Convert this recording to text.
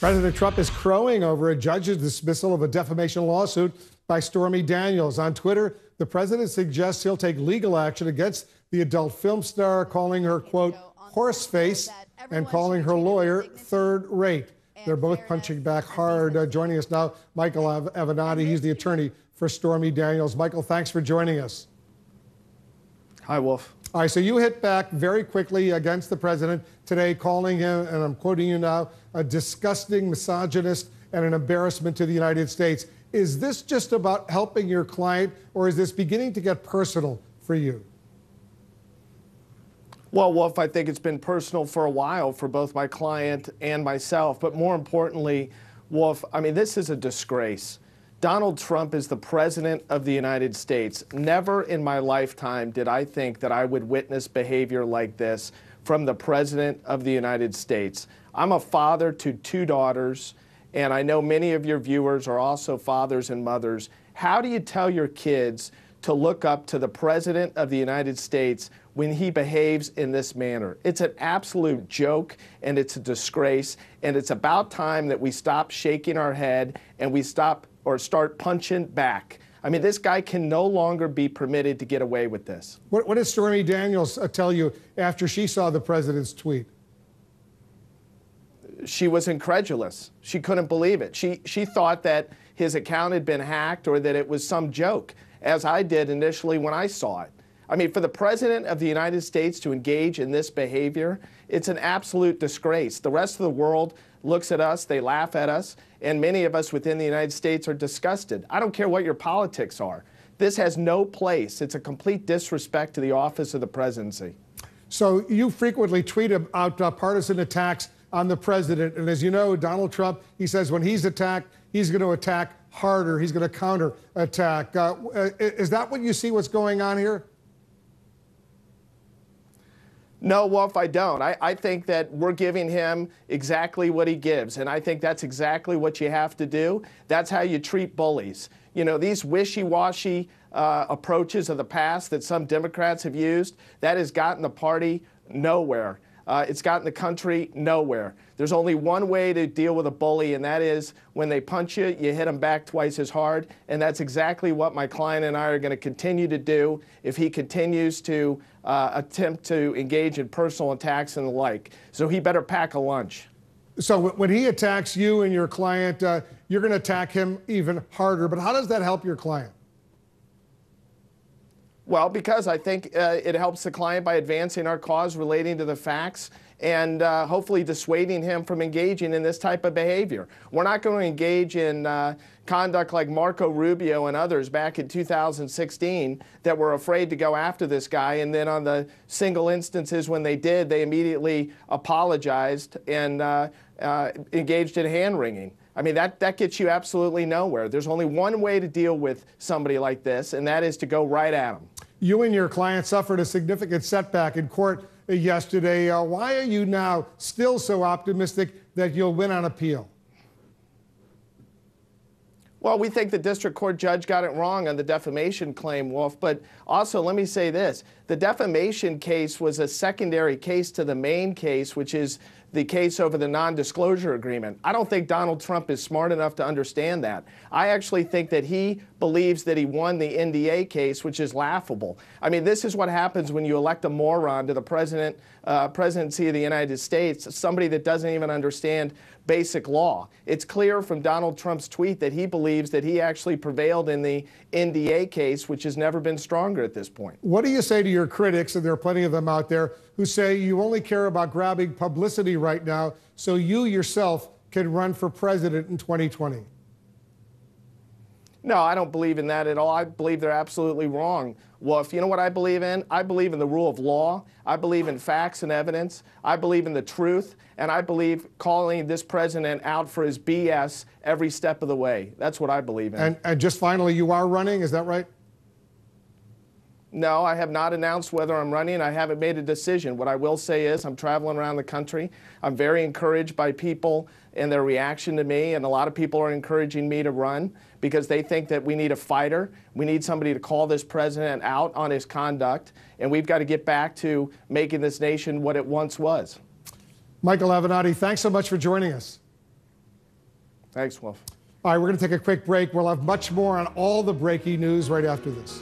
President Trump is crowing over a judge's dismissal of a defamation lawsuit by Stormy Daniels. On Twitter, the president suggests he'll take legal action against the adult film star, calling her, quote, horseface, and calling her lawyer third rate. They're both punching back hard. Joining us now, Michael Avenatti. He's the attorney for Stormy Daniels. Michael, thanks for joining us. Hi, Wolf. All right, so you hit back very quickly against the president today, calling him, and I'm quoting you now, a disgusting misogynist and an embarrassment to the United States. Is this just about helping your client, or is this beginning to get personal for you? Well, Wolf, I think it's been personal for a while for both my client and myself. But more importantly, Wolf, I mean, this is a disgrace. Donald Trump is the president of the United States. Never in my lifetime did I think that I would witness behavior like this from the president of the United States. I'm a father to 2 daughters, and I know many of your viewers are also fathers and mothers. How do you tell your kids to look up to the president of the United States when he behaves in this manner? It's an absolute joke, and it's a disgrace, and it's about time that we stop shaking our head and we stop or start punching back. I mean, this guy can no longer be permitted to get away with this. What did Stormy Daniels tell you after she saw the president's tweet? She was incredulous. She couldn't believe it. She thought that his account had been hacked or that it was some joke, as I did initially when I saw it. I mean, for the president of the United States to engage in this behavior, it's an absolute disgrace. The rest of the world looks at us, they laugh at us, and many of us within the United States are disgusted. I don't care what your politics are. This has no place. It's a complete disrespect to the office of the presidency. So you frequently tweet out partisan attacks on the president. And as you know, Donald Trump, he says when he's attacked, he's going to attack harder. He's going to counter attack. Is that what you see what's going on here? No, Wolf, I don't. I think that we're giving him exactly what he gives, and I think that's exactly what you have to do. That's how you treat bullies. You know, these wishy-washy approaches of the past that some Democrats have used, that has gotten the party nowhere. It's gotten the country nowhere. There's only one way to deal with a bully, and that is when they punch you, you hit them back twice as hard, and that's exactly what my client and I are going to continue to do if he continues to attempt to engage in personal attacks and the like. So he better pack a lunch. So when he attacks you and your client, you're going to attack him even harder. But how does that help your client? Well, because I think it helps the client by advancing our cause relating to the facts and hopefully dissuading him from engaging in this type of behavior. We're not going to engage in conduct like Marco Rubio and others back in 2016 that were afraid to go after this guy, and then on the single instances when they did, they immediately apologized and engaged in hand-wringing. I mean, that gets you absolutely nowhere. There's only one way to deal with somebody like this, and that is to go right at them. You and your client suffered a significant setback in court yesterday. Why are you now still so optimistic that you'll win on appeal? Well, we think the district court judge got it wrong on the defamation claim, Wolf. But also, let me say this. The defamation case was a secondary case to the main case, which is the case over the non-disclosure agreement. I don't think Donald Trump is smart enough to understand that. I actually think that he believes that he won the NDA case, which is laughable. I mean, this is what happens when you elect a moron to the presidency of the United States, somebody that doesn't even understand basic law. It's clear from Donald Trump's tweet that he believes that he actually prevailed in the NDA case, which has never been stronger at this point. What do you say to your critics, and there are plenty of them out there, who say you only care about grabbing publicity right now so you yourself can run for president in 2020? No, I don't believe in that at all. I believe they're absolutely wrong. Well, if you know what I believe in? I believe in the rule of law. I believe in facts and evidence. I believe in the truth. And I believe calling this president out for his BS every step of the way. That's what I believe in. And just finally, you are running, is that right? No, I have not announced whether I'm running. I haven't made a decision. What I will say is I'm traveling around the country. I'm very encouraged by people and their reaction to me, and a lot of people are encouraging me to run because they think that we need a fighter. We need somebody to call this president out on his conduct, and we've got to get back to making this nation what it once was. Michael Avenatti, thanks so much for joining us. Thanks, Wolf. All right, we're going to take a quick break. We'll have much more on all the breaking news right after this.